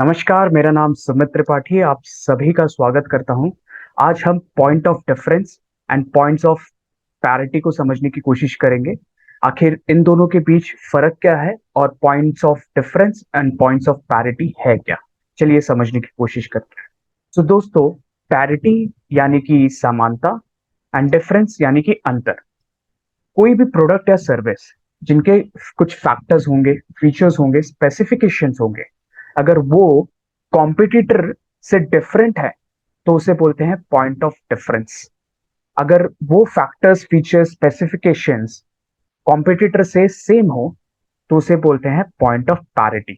नमस्कार, मेरा नाम सुमित त्रिपाठी है, आप सभी का स्वागत करता हूँ। आज हम point of difference and points of parity को समझने की कोशिश करेंगे। आखिर इन दोनों के बीच फ़र्क क्या है और points of difference and points of parity है क्या? चलिए समझने की कोशिश करते हैं। तो दोस्तों, पैरिटी यानी कि समानता एंड डिफरेंस यानी कि अंतर। कोई भी प्रोडक्ट या सर्विस जिनके कुछ फैक्टर्स होंगे, फीचर्स होंगे, स्पेसिफिकेशंस होंगे, अगर वो कॉम्पिटिटर से डिफरेंट है तो उसे बोलते हैं पॉइंट ऑफ डिफरेंस। अगर वो फैक्टर्स, फीचर्स, स्पेसिफिकेशंस कॉम्पिटिटर से सेम हो तो उसे बोलते हैं पॉइंट ऑफ पैरिटी।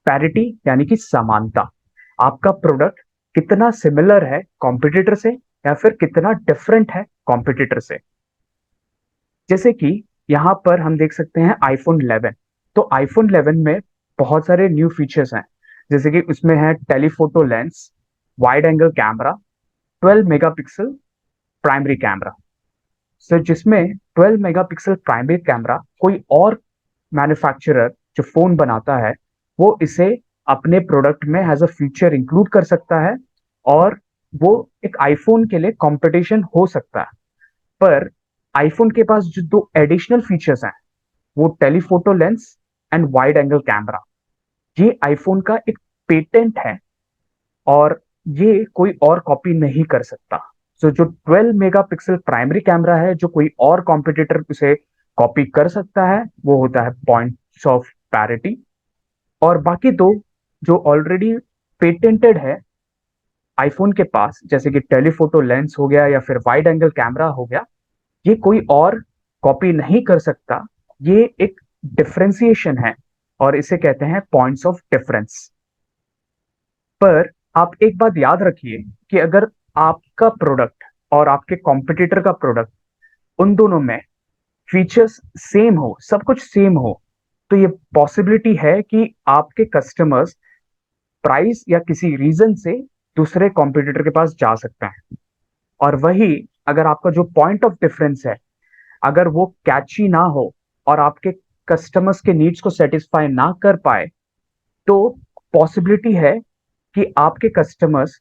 पैरिटी यानी कि समानता। आपका प्रोडक्ट कितना सिमिलर है कॉम्पिटिटर से या फिर कितना डिफरेंट है कॉम्पिटिटर से। जैसे कि यहाँ पर हम देख सकते हैं आईफोन 11। तो आईफोन 11 में बहुत सारे न्यू फीचर्स हैं, जैसे कि उसमें है telephoto lens, wide angle camera, 12 megapixel primary camera. So जिसमें 12 मेगापिक्सल प्राइमरी कैमरा कोई और मैन्युफैक्चरर जो फोन बनाता है वो इसे अपने प्रोडक्ट में एज अ फीचर इंक्लूड कर सकता है और वो एक आईफोन के लिए कंपटीशन हो सकता है। पर आईफोन के पास जो दो एडिशनल फीचर्स हैं वो telephoto lens and wide angle camera, ये आईफोन का एक पेटेंट है और ये कोई और कॉपी नहीं कर सकता। सो जो 12 मेगापिक्सल प्राइमरी कैमरा है जो कोई और कॉम्पिटिटर उसे कॉपी कर सकता है वो होता है पॉइंट्स ऑफ पैरिटी। और बाकी दो जो ऑलरेडी पेटेंटेड है आईफोन के पास, जैसे कि टेलीफोटो लेंस हो गया या फिर वाइड एंगल कैमरा हो गया, ये कोई और कॉपी नहीं कर सकता। ये एक डिफरेंशिएशन है और इसे कहते हैं पॉइंट्स ऑफ डिफरेंस। पर आप एक बात याद रखिए कि अगर आपका प्रोडक्ट और आपके कॉम्पिटिटर का प्रोडक्ट, उन दोनों में फीचर्स सेम हो, सब कुछ सेम हो, तो ये पॉसिबिलिटी है कि आपके कस्टमर्स प्राइस या किसी रीजन से दूसरे कॉम्पिटिटर के पास जा सकते हैं। और वही अगर आपका जो पॉइंट ऑफ डिफरेंस है अगर वो कैची ना हो और आपके कस्टमर्स के नीड्स को सेटिस्फाई ना कर पाए तो पॉसिबिलिटी है कि आपके कस्टमर्स,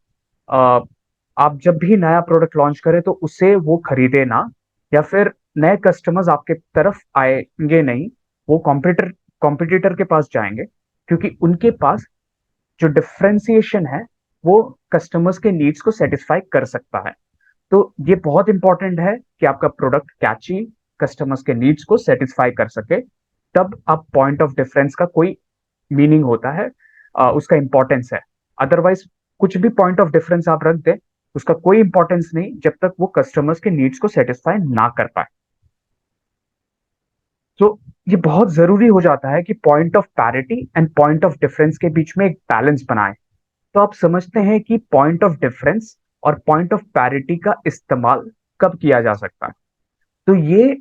आप जब भी नया प्रोडक्ट लॉन्च करें तो उसे वो खरीदे ना, या फिर नए कस्टमर्स आपके तरफ आएंगे नहीं, वो कॉम्पिटिटर के पास जाएंगे क्योंकि उनके पास जो डिफरेंशिएशन है वो कस्टमर्स के नीड्स को सेटिस्फाई कर सकता है। तो ये बहुत इंपॉर्टेंट है कि आपका प्रोडक्ट कैची, कस्टमर्स के नीड्स को सेटिस्फाई कर सके, तब आप पॉइंट ऑफ डिफरेंस का कोई मीनिंग होता है, उसका इंपॉर्टेंस है। अदरवाइज कुछ भी पॉइंट ऑफ डिफरेंस आप रख दें, उसका कोई इंपॉर्टेंस नहीं जब तक वो कस्टमर्स के नीड्स को सेटिस्फाई ना कर पाए। तो ये बहुत जरूरी हो जाता है कि point of parity and point of difference के बीच में एक बैलेंस बनाए। तो आप समझते हैं कि पॉइंट ऑफ डिफरेंस और पॉइंट ऑफ पैरिटी का इस्तेमाल कब किया जा सकता है। तो ये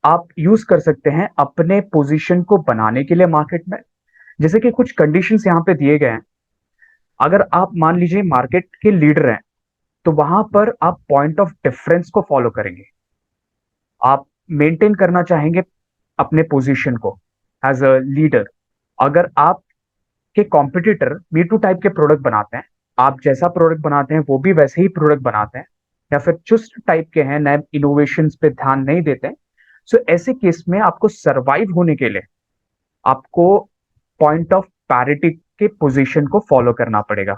आप यूज कर सकते हैं अपने पोजीशन को बनाने के लिए मार्केट में। जैसे कि कुछ कंडीशंस यहाँ पे दिए गए हैं। अगर आप मान लीजिए मार्केट के लीडर हैं तो वहां पर आप पॉइंट ऑफ डिफरेंस को फॉलो करेंगे। आप मेंटेन करना चाहेंगे अपने पोजीशन को एज अ लीडर। अगर आपके कॉम्पिटिटर मी टू टाइप के प्रोडक्ट बनाते हैं, आप जैसा प्रोडक्ट बनाते हैं वो भी वैसे ही प्रोडक्ट बनाते हैं, या फिर चुस्त टाइप के हैं, नए इनोवेशंस पे ध्यान नहीं देते हैं, सो ऐसे केस में आपको सरवाइव होने के लिए आपको पॉइंट ऑफ पैरिटी के पोजीशन को फॉलो करना पड़ेगा।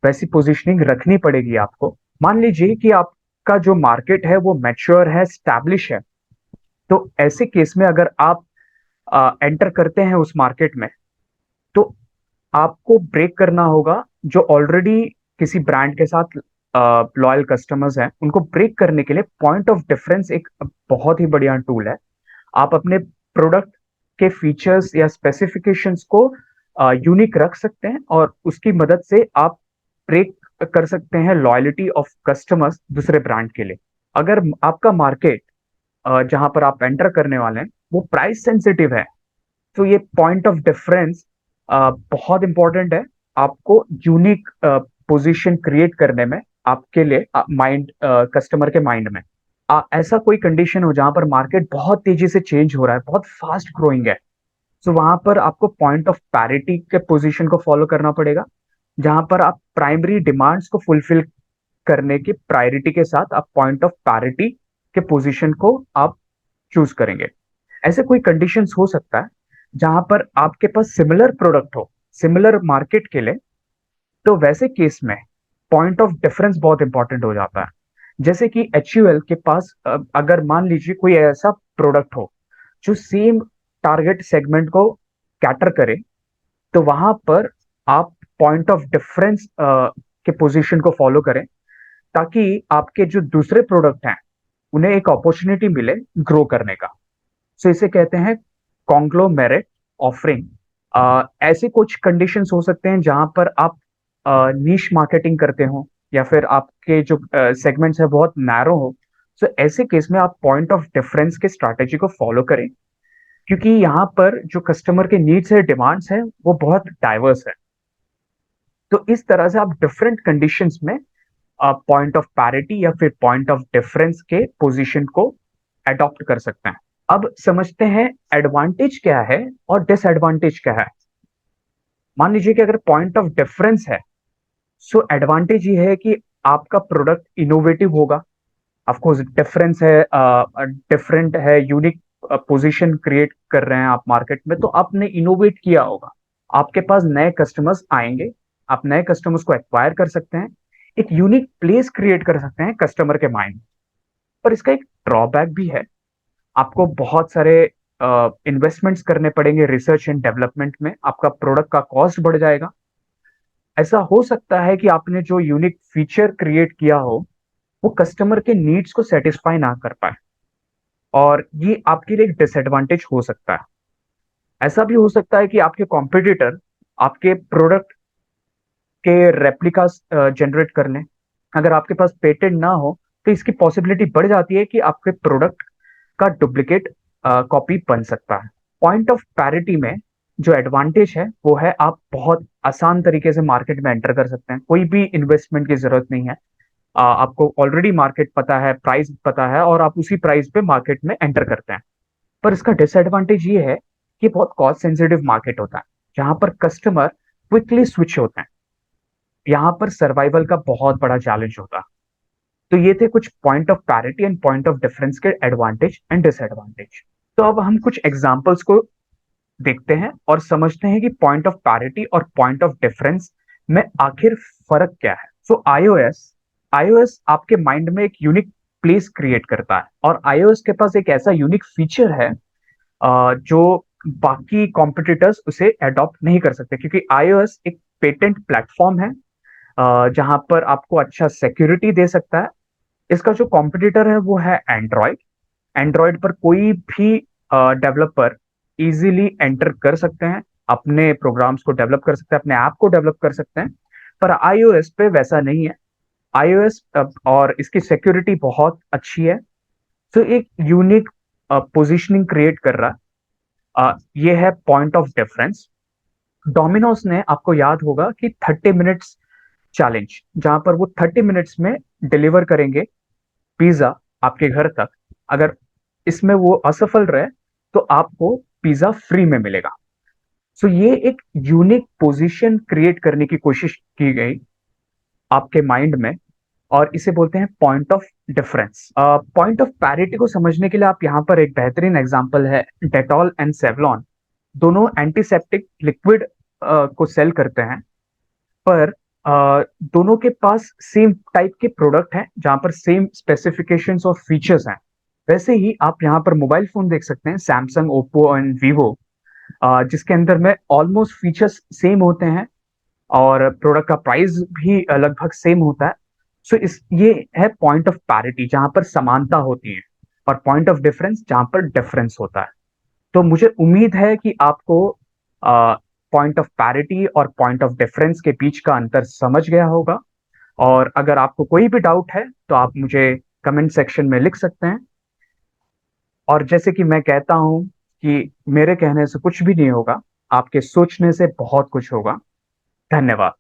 वैसी पोजीशनिंग रखनी पड़ेगी आपको। मान लीजिए कि आपका जो मार्केट है वो मैच्योर है, स्टैब्लिश है, तो ऐसे केस में अगर आप एंटर करते हैं उस मार्केट में तो आपको ब्रेक करना होगा जो ऑलरेडी किसी ब्रांड के साथ लॉयल कस्टमर्स हैं, उनको ब्रेक करने के लिए पॉइंट ऑफ डिफरेंस एक बहुत ही बढ़िया टूल है। आप अपने प्रोडक्ट के फीचर्स या स्पेसिफिकेशंस को यूनिक रख सकते हैं और उसकी मदद से आप ब्रेक कर सकते हैं लॉयलिटी ऑफ कस्टमर्स दूसरे ब्रांड के लिए। अगर आपका मार्केट जहां पर आप एंटर करने वाले हैं वो प्राइस सेंसिटिव है तो ये पॉइंट ऑफ डिफरेंस बहुत इंपॉर्टेंट है आपको यूनिक पोजीशन क्रिएट करने में, आपके लिए माइंड, कस्टमर के माइंड में। ऐसा कोई कंडीशन हो जहां पर मार्केट बहुत तेजी से चेंज हो रहा है, बहुत फास्ट ग्रोइंग है, सो वहां पर आपको पॉइंट ऑफ पैरिटी के पोजीशन को फॉलो करना पड़ेगा, जहां पर आप प्राइमरी डिमांड्स को फुलफिल करने की प्रायोरिटी के साथ आप पॉइंट ऑफ पैरिटी के पोजीशन को आप चूज करेंगे। ऐसे कोई कंडीशंस हो सकता है जहां पर आपके पास सिमिलर प्रोडक्ट हो, सिमिलर मार्केट के लिए, तो वैसे केस में पॉइंट ऑफ डिफरेंस बहुत इंपॉर्टेंट हो जाता है। जैसे कि HUL के पास अगर मान लीजिए कोई ऐसा प्रोडक्ट हो जो सेम टारगेट सेगमेंट को कैटर करे, तो वहां पर आप पॉइंट ऑफ डिफरेंस के पोजीशन को फॉलो करें, ताकि आपके जो दूसरे प्रोडक्ट हैं उन्हें एक अपॉर्चुनिटी मिले ग्रो करने का। सो इसे कहते हैं कॉन्ग्लोमेरेट ऑफरिंग। ऐसे कुछ कंडीशंस हो सकते हैं जहां पर आप नीश मार्केटिंग करते हो, या फिर आपके जो सेगमेंट्स है बहुत नैरो हो। सो ऐसे केस में आप पॉइंट ऑफ डिफरेंस के स्ट्रैटेजी को फॉलो करें, क्योंकि यहाँ पर जो कस्टमर के नीड्स है, डिमांड्स है, वो बहुत डाइवर्स है। तो इस तरह से आप डिफरेंट कंडीशंस में पॉइंट ऑफ पैरिटी या फिर पॉइंट ऑफ डिफरेंस के पोजीशन को अडॉप्ट कर सकते हैं। अब समझते हैं एडवांटेज क्या है और डिसएडवांटेज क्या है। मान लीजिए कि अगर पॉइंट ऑफ डिफरेंस है, सो एडवांटेज ये है कि आपका प्रोडक्ट इनोवेटिव होगा। ऑफ कोर्स डिफरेंस है, डिफरेंट है, यूनिक पोजीशन क्रिएट कर रहे हैं आप मार्केट में, तो आपने इनोवेट किया होगा, आपके पास नए कस्टमर्स आएंगे, आप नए कस्टमर्स को एक्वायर कर सकते हैं, एक यूनिक प्लेस क्रिएट कर सकते हैं कस्टमर के माइंड। पर इसका एक ड्रॉबैक भी है, आपको बहुत सारे इन्वेस्टमेंट्स करने पड़ेंगे रिसर्च एंड डेवलपमेंट में, आपका प्रोडक्ट का कॉस्ट बढ़ जाएगा। ऐसा हो सकता है कि आपने जो यूनिक फीचर क्रिएट किया हो वो कस्टमर के नीड्स को सेटिस्फाई ना कर पाए, और ये आपके लिए एक डिसएडवांटेज हो सकता है। ऐसा भी हो सकता है कि आपके कॉम्पिटिटर आपके प्रोडक्ट के रेप्लिकास जनरेट कर लें। अगर आपके पास पेटेंट ना हो तो इसकी पॉसिबिलिटी बढ़ जाती है कि आपके प्रोडक्ट का डुप्लीकेट कॉपी बन सकता है। पॉइंट ऑफ पैरिटी में जो एडवांटेज है वो है आप बहुत आसान तरीके से मार्केट में एंटर कर सकते हैं, कोई भी इन्वेस्टमेंट की जरूरत नहीं है। आपको ऑलरेडी मार्केट पता है, प्राइस पता है, और आप उसी प्राइस पे मार्केट में एंटर करते हैं। पर इसका डिसएडवांटेज ये है कि बहुत कॉस्ट सेंसिटिव मार्केट होता है, जहां पर कस्टमर क्विकली स्विच होते हैं। यहाँ पर सर्वाइवल का बहुत बड़ा चैलेंज होता है। तो ये थे कुछ point of parity and point of difference के एडवांटेज एंड डिसएडवांटेज। तो अब हम कुछ एग्जांपल्स को देखते हैं और समझते हैं कि पॉइंट ऑफ पैरिटी और पॉइंट ऑफ डिफरेंस में आखिर फर्क क्या है। सो आईओएस आईओएस आपके माइंड में एक यूनिक प्लेस क्रिएट करता है, और आईओएस के पास एक ऐसा यूनिक फीचर है जो बाकी कॉम्पिटिटर्स उसे अडॉप्ट नहीं कर सकते, क्योंकि आईओएस एक पेटेंट प्लेटफॉर्म है जहां पर आपको अच्छा सिक्योरिटी दे सकता है। इसका जो कॉम्पिटिटर है वो है एंड्रॉयड। एंड्रॉयड पर कोई भी डेवलपर इजीली एंटर कर सकते हैं, अपने प्रोग्राम्स को डेवलप कर सकते हैं, अपने ऐप को डेवलप कर सकते हैं। पर आईओएस पे वैसा नहीं है। आईओएस और इसकी सिक्योरिटी बहुत अच्छी है, तो एक यूनिक पोजीशनिंग क्रिएट कर रहा है। ये है पॉइंट ऑफ डिफरेंस। डोमिनोज ने, आपको याद होगा कि 30 मिनट्स चैलेंज, जहां पर वो 30 मिनट्स में डिलीवर करेंगे पिज्जा आपके घर तक, अगर इसमें वो असफल रहे तो आपको पिज्जा फ्री में मिलेगा। सो ये एक यूनिक पोजीशन क्रिएट करने की कोशिश की गई आपके माइंड में, और इसे बोलते हैं point of difference. Point of parity को समझने के लिए आप यहाँ पर एक बेहतरीन एग्जांपल है डेटॉल एंड सेवलॉन। दोनों एंटीसेप्टिक लिक्विड को सेल करते हैं, पर दोनों के पास सेम टाइप के प्रोडक्ट हैं, जहां पर सेम स्पेसिफिकेशंस और फीचर्स हैं। वैसे ही आप यहाँ पर मोबाइल फोन देख सकते हैं, सैमसंग, ओप्पो एंड वीवो, जिसके अंदर में ऑलमोस्ट फीचर्स सेम होते हैं और प्रोडक्ट का प्राइस भी लगभग सेम होता है। सो इस ये है पॉइंट ऑफ पैरिटी, जहां पर समानता होती है, और पॉइंट ऑफ डिफरेंस जहां पर डिफरेंस होता है। तो मुझे उम्मीद है कि आपको पॉइंट ऑफ पैरिटी और पॉइंट ऑफ डिफरेंस के बीच का अंतर समझ गया होगा। और अगर आपको कोई भी डाउट है तो आप मुझे कमेंट सेक्शन में लिख सकते हैं। और जैसे कि मैं कहता हूं कि मेरे कहने से कुछ भी नहीं होगा, आपके सोचने से बहुत कुछ होगा। धन्यवाद।